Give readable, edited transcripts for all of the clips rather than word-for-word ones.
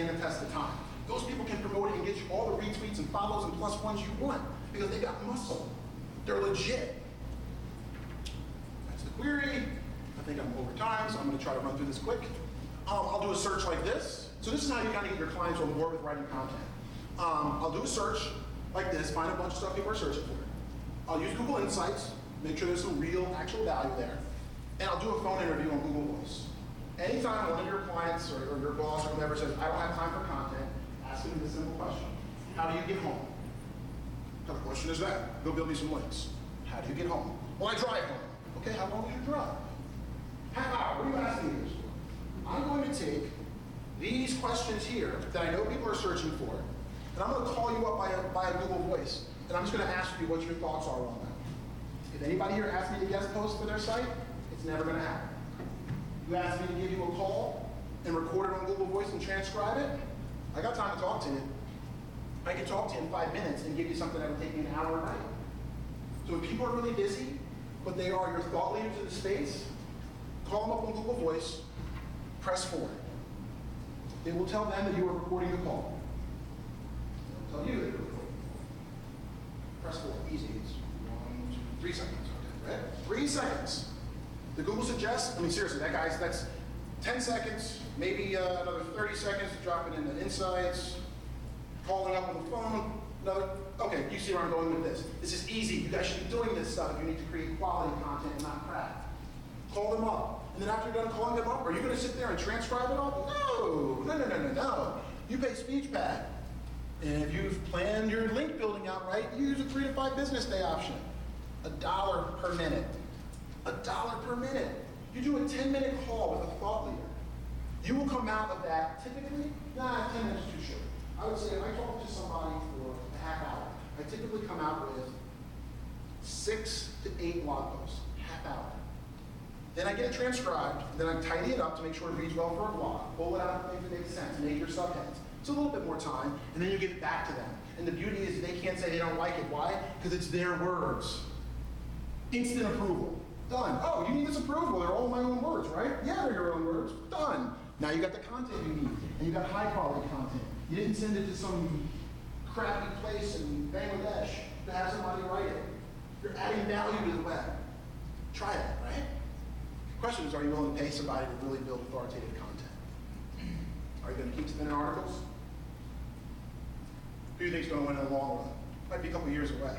stand the test of time. Those people can promote it and get you all the retweets and follows and plus ones you want because they got muscle. They're legit. That's the query. I think I'm over time, so I'm going to try to run through this quick. I'll do a search like this. So this is how you kind of get your clients on board with writing content. I'll do a search like this, find a bunch of stuff people are searching for. I'll use Google Insights, make sure there's some real, actual value there. And I'll do a phone interview on Google Voice. Anytime one of your clients or your boss or whoever says, I don't have time for content, ask them this simple question. How do you get home? What kind of question is that? Go build me some links. How do you get home? Well, I drive home. Okay, how long do you drive? Half hour. What are you asking me this for? I'm going to take these questions here that I know people are searching for, and I'm going to call you up by a Google Voice, and I'm just going to ask you what your thoughts are on that. If anybody here asks me to guest post for their site, it's never going to happen. You ask me to give you a call and record it on Google Voice and transcribe it, I got time to talk to you. I can talk to you in 5 minutes and give you something that would take me an hour a night. So if people are really busy, but they are your thought leaders in the space, call them up on Google Voice, press forward. It will tell them that you are recording the call. It will tell you that you're recording. Press forward, easy. It's 1, 2, 3 seconds. Okay, right? 3 seconds. The Google suggests, I mean seriously, that's 10 seconds, maybe another 30 seconds to drop it in the insights, calling up on the phone, okay, you see where I'm going with this. This is easy. You guys should be doing this stuff if you need to create quality content and not crap. Call them up. And then after you're done calling them up, are you going to sit there and transcribe it all? No. You pay SpeechPad. And if you've planned your link building out right, you use a 3 to 5 business day option. $1 per minute. $1 per minute. You do a 10-minute call with a thought leader. You will come out of that typically, 10 minutes is too short. I would say if I talk to somebody for a half hour, I typically come out with 6 to 8 blog posts, half hour. Then I get it transcribed, and then I tidy it up to make sure it reads well for a blog, pull it out and make it make sense, make your subheads. It's a little bit more time, and then you give it back to them. And the beauty is they can't say they don't like it. Why? Because it's their words. Instant approval. Done. Oh, you need this approval. They're all my own words, right? Yeah, they're your own words. Done. Now you got the content you need, and you got high quality content. You didn't send it to some crappy place in Bangladesh to have somebody write it. You're adding value to the web. Try that, right? The question is, are you willing to pay somebody to really build authoritative content? Are you going to keep spinning articles? Who do you think is going to win in the long run? Might be a couple years away.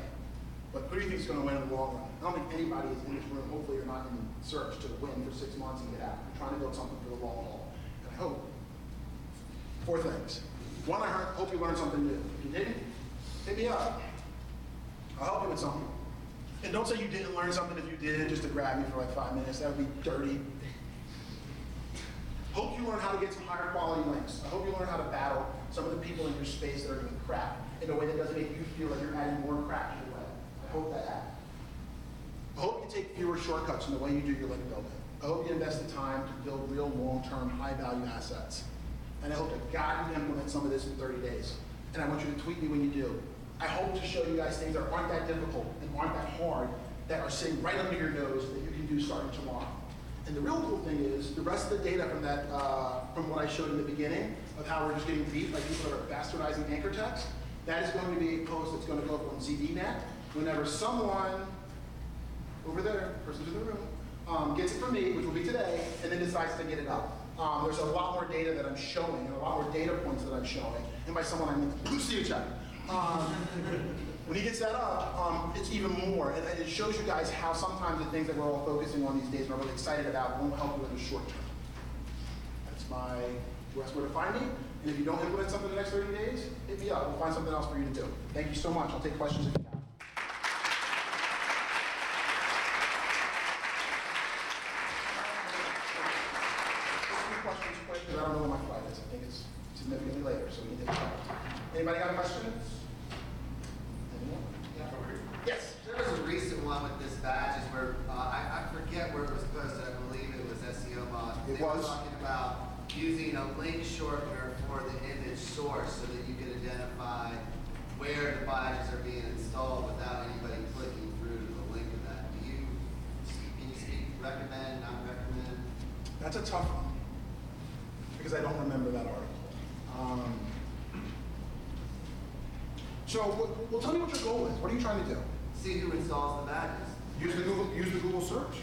But who do you think is going to win in the long run? I don't think anybody is in this room. Hopefully you're not in search to win for 6 months and get out. You're trying to build something for the long haul. And I hope 4 things. 1, I hope you learned something new. If you didn't, hit me up. I'll help you with something. And don't say you didn't learn something if you did just to grab me for like 5 minutes. That would be dirty. Hope you learn how to get some higher quality links. I hope you learn how to battle some of the people in your space that are doing crap in a way that doesn't make you feel like you're adding more crap to your web. I hope that happens. I hope you take fewer shortcuts in the way you do your link building. I hope you invest the time to build real long-term, high-value assets. And I hope to God you implement some of this in 30 days. And I want you to tweet me when you do. I hope to show you guys things that aren't that difficult and aren't that hard, that are sitting right under your nose that you can do starting tomorrow. And the real cool thing is, the rest of the data from that, from what I showed in the beginning, of how we're just getting beat by people that are bastardizing anchor text, that is going to be a post that's going to go up on ZDNet whenever someone over there, person's in the room, gets it from me, which will be today, and then decides to get it up. There's a lot more data that I'm showing, and a lot more data points that I'm showing. And by someone, I mean Lucy Check. When he gets that up, it's even more. And it shows you guys how sometimes the things that we're all focusing on these days and are really excited about won't help you in the short term. That's where to find me. And if you don't implement something in the next 30 days, hit me up. We'll find something else for you to do. Thank you so much. I'll take questions if you have. Questions quick, because I don't know when my flight is. I think it's significantly later, so we need to talk. Anybody got questions? Anyone? Yeah. Yes. There was a recent one with this badges where I forget where it was posted. I believe it was SEO Mods. They were talking about using a link shortener for the image source so that you can identify where the badges are being installed without anybody clicking through to the link of that. Can you speak, recommend, not recommend? That's a tough one, because I don't remember that article. Well, tell me what your goal is. What are you trying to do? See who installs the badges. Use the Google search.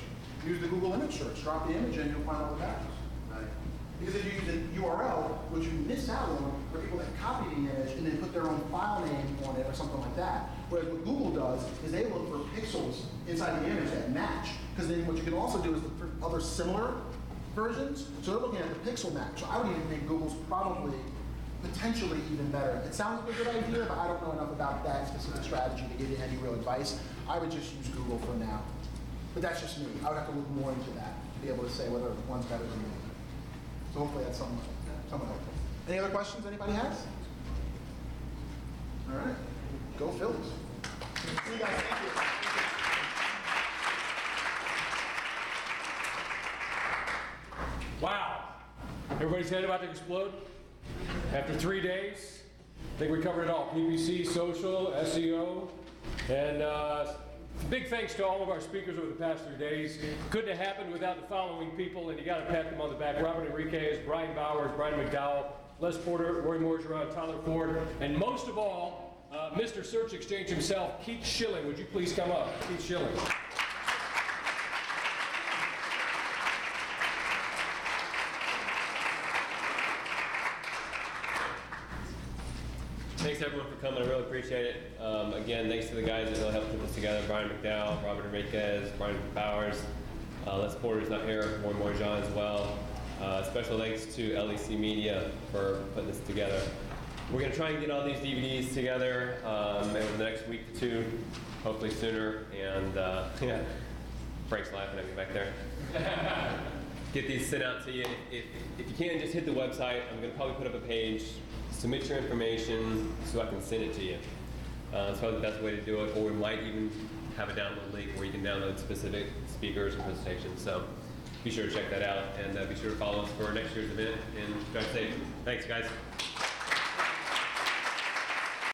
Use the Google image search. Drop the image in, you'll find all the badges. Right. Because if you use an URL, what you miss out on are people that copy the image and then put their own file name on it or something like that. Whereas what Google does is they look for pixels inside the image that match. Because then what you can also do is look for other similar versions. So they're looking at the pixel match. So I would even think Google's probably potentially even better. It sounds like a good idea, but I don't know enough about that specific strategy to give you any real advice. I would just use Google for now. But that's just me. I would have to look more into that to be able to say whether one's better than the other. So hopefully that's somewhat helpful. Any other questions anybody has? All right. Go Phillies. See you guys. Thank you. Wow. Everybody's head about to explode? After 3 days, I think we covered it all. PPC, social, SEO, and big thanks to all of our speakers over the past 3 days. Couldn't have happened without the following people, and you got to pat them on the back. Robert Enriquez, Brian Bowers, Brian McDowell, Les Porter, Roy Morgeron, Tyler Ford, and most of all, Mr. Search Exchange himself, Keith Schilling. Would you please come up? Keith Schilling. Thanks everyone for coming, I really appreciate it. Again, thanks to the guys that really helped put this together, Brian McDowell, Robert Enriquez, Brian Bowers, Les Porter's not here, Roy Morgeron as well. Special thanks to LEC Media for putting this together. We're going to try and get all these DVDs together over the next week or two, hopefully sooner, and yeah, Frank's laughing at me back there. Get these sent out to you. If you can, just hit the website. I'm going to probably put up a page. Submit your information so I can send it to you. That's probably the best way to do it, or we might even have a download link where you can download specific speakers and presentations. So be sure to check that out, and be sure to follow us for next year's event, and drive safe. Thanks, guys.